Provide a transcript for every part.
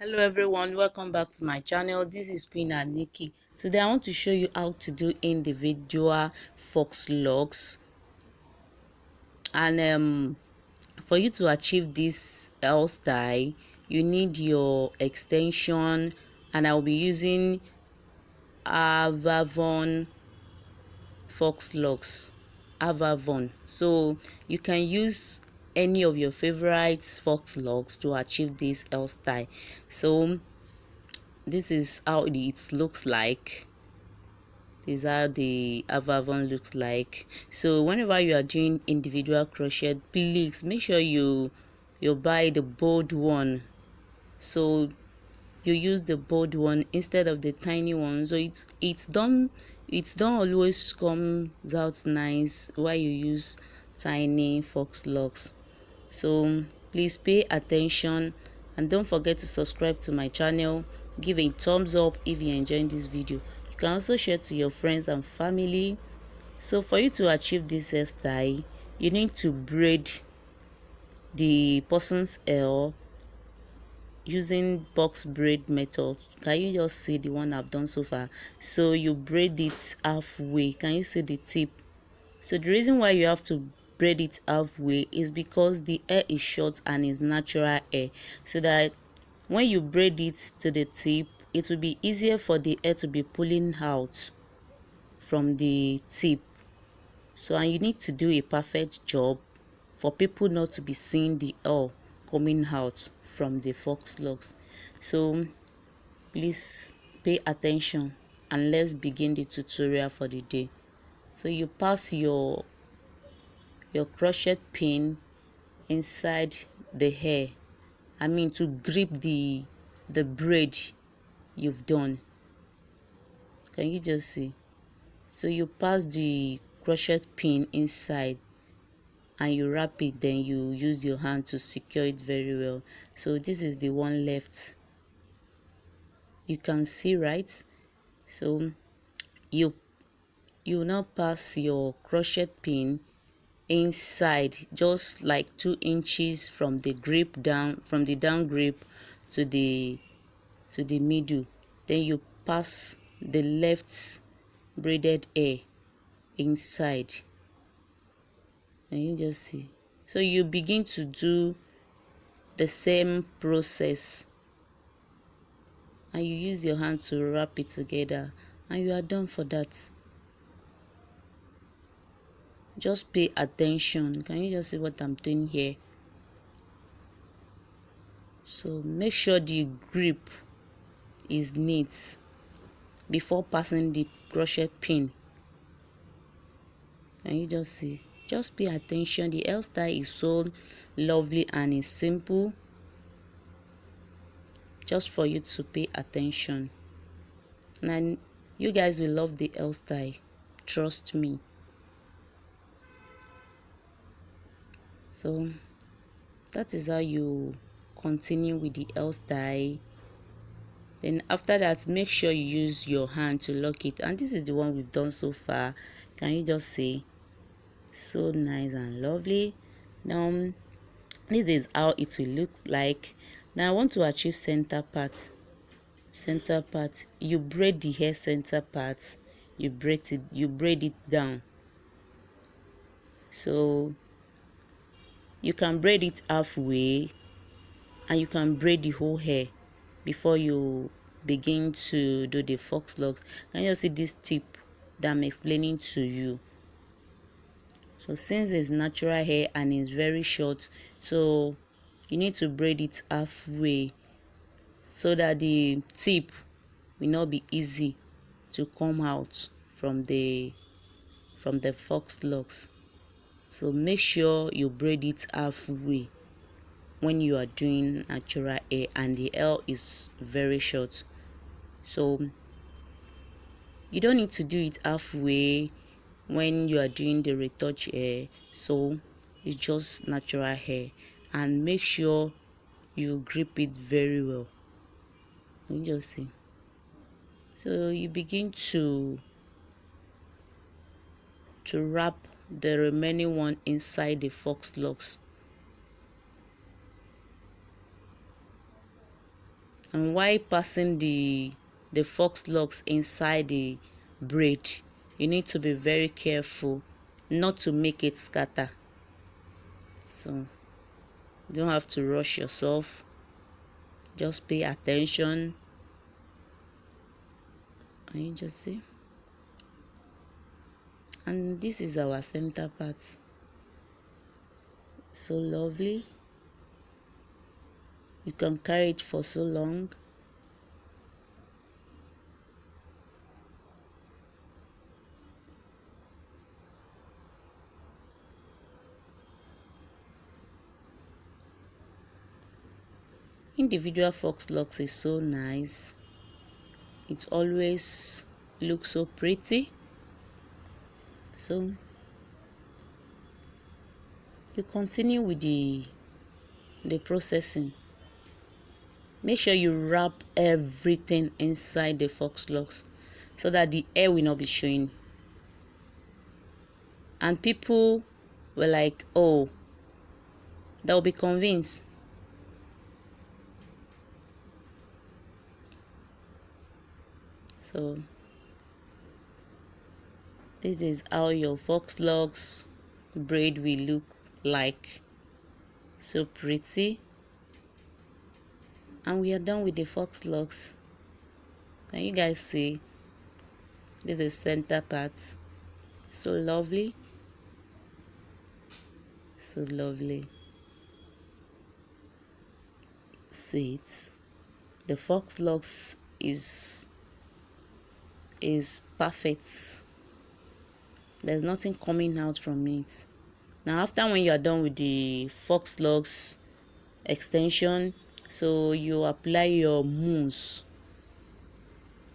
Hello everyone, welcome back to my channel. This is Queen and Nikki. Today I want to show you how to do individual fox locks, and for you to achieve this L style you need your extension, and I'll be using avavon fox locks. Avavon, so you can use any of your favorite fox locks to achieve this L style. So this is how it looks like. This is how the avavon looks like. So whenever you are doing individual crochet, please make sure you buy the bold one. So you use the bold one instead of the tiny one, so it's don't always comes out nice while you use tiny fox locks. So please pay attention and don't forget to subscribe to my channel. Give a thumbs up if you're enjoying this video. You can also share to your friends and family. So for you to achieve this hairstyle, you need to braid the person's hair using box braid method. Can you just see the one I've done so far? So you braid it halfway. Can you see the tip? So the reason why you have to braid it halfway is because the hair is short and is natural hair, so that when you braid it to the tip, it will be easier for the hair to be pulling out from the tip. So, and you need to do a perfect job for people not to be seeing the hair coming out from the fox locks. So please pay attention and let's begin the tutorial for the day. So you pass your crochet pin inside the hair, to grip the braid you've done. Can you just see? So you pass the crochet pin inside and you wrap it, then you use your hand to secure it very well. So this is the one left, you can see, right? So you now pass your crochet pin inside, just like 2 inches from the grip down, from the down grip to the middle. Then you pass the left braided hair inside, and you just see. So you begin to do the same process and you use your hand to wrap it together, and you are done for that. Just pay attention. Can you just see what I'm doing here? So make sure the grip is neat before passing the crochet pin. Can you just see? Just pay attention. The hairstyle is so lovely and it's simple, just for you to pay attention, and you guys will love the hairstyle, trust me. So that is how you continue with the hairstyle. Then after that, make sure you use your hand to lock it, and this is the one we've done so far. Can you just see? So nice and lovely. Now this is how it will look like. Now I want to achieve center part. You braid the hair center part, you braid it down. So you can braid it halfway and you can braid the whole hair before you begin to do the fox locks. Can you see this tip that I'm explaining to you? So since it's natural hair and it's very short, so you need to braid it halfway so that the tip will not be easy to come out from the fox locks. So make sure you braid it halfway when you are doing natural hair and the hair is very short. So you don't need to do it halfway when you are doing the retouch hair. So it's just natural hair, and make sure you grip it very well. You just see. So you begin to wrap the remaining one inside the fox locks. And while passing the fox locks inside the braid, you need to be very careful not to make it scatter. So you don't have to rush yourself, just pay attention. And you just see, and this is our center part. So lovely. You can carry it for so long. Individual fox locks is so nice. It always looks so pretty. So you continue with the processing. Make sure you wrap everything inside the fox locks so that the hair will not be showing. And people were like, oh, they'll be convinced. So this is how your fox locks braid will look like. So pretty. And we are done with the fox locks. Can you guys see? This is center part. So lovely. So lovely. See it. The fox locks is perfect. There's nothing coming out from it. Now after when you are done with the fox locks extension, so you apply your mousse.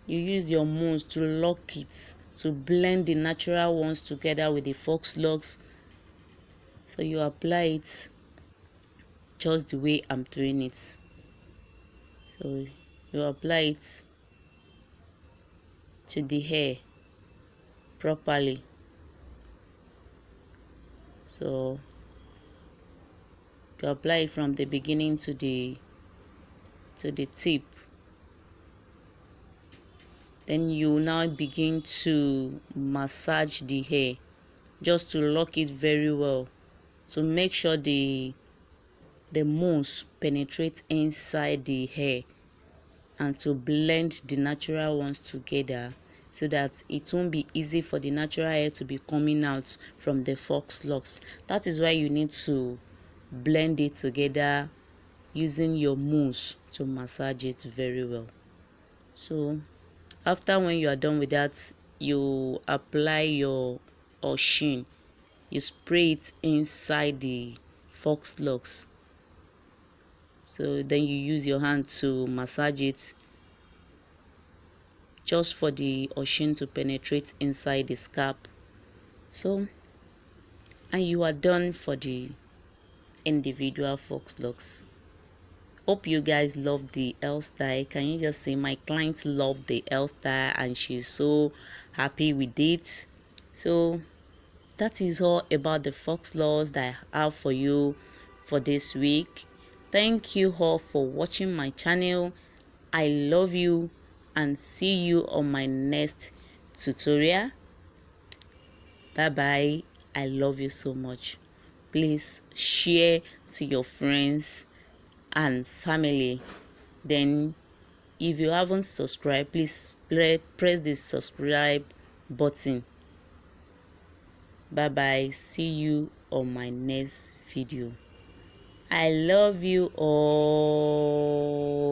You use your mousse to lock it, to blend the natural ones together with the fox locks. So you apply it just the way I'm doing it. So you apply it to the hair properly. So you apply it from the beginning to the tip. Then you now begin to massage the hair just to lock it very well, to make sure the mousse penetrates inside the hair, and to blend the natural ones together so that it won't be easy for the natural hair to be coming out from the fox locks. That is why you need to blend it together using your mousse to massage it very well. So after when you are done with that, you apply your oshin. You spray it inside the fox locks. So then you use your hand to massage it just for the oshin to penetrate inside the scalp. So, and you are done for the individual fox locks. Hope you guys love the hairstyle. Can you just see, my client loved the hairstyle and she's so happy with it. So that is all about the fox locks that I have for you for this week. Thank you all for watching my channel. I love you and see you on my next tutorial. Bye bye. I love you so much. Please share to your friends and family. Then if you haven't subscribed, please press the subscribe button. Bye bye. See you on my next video. I love you all.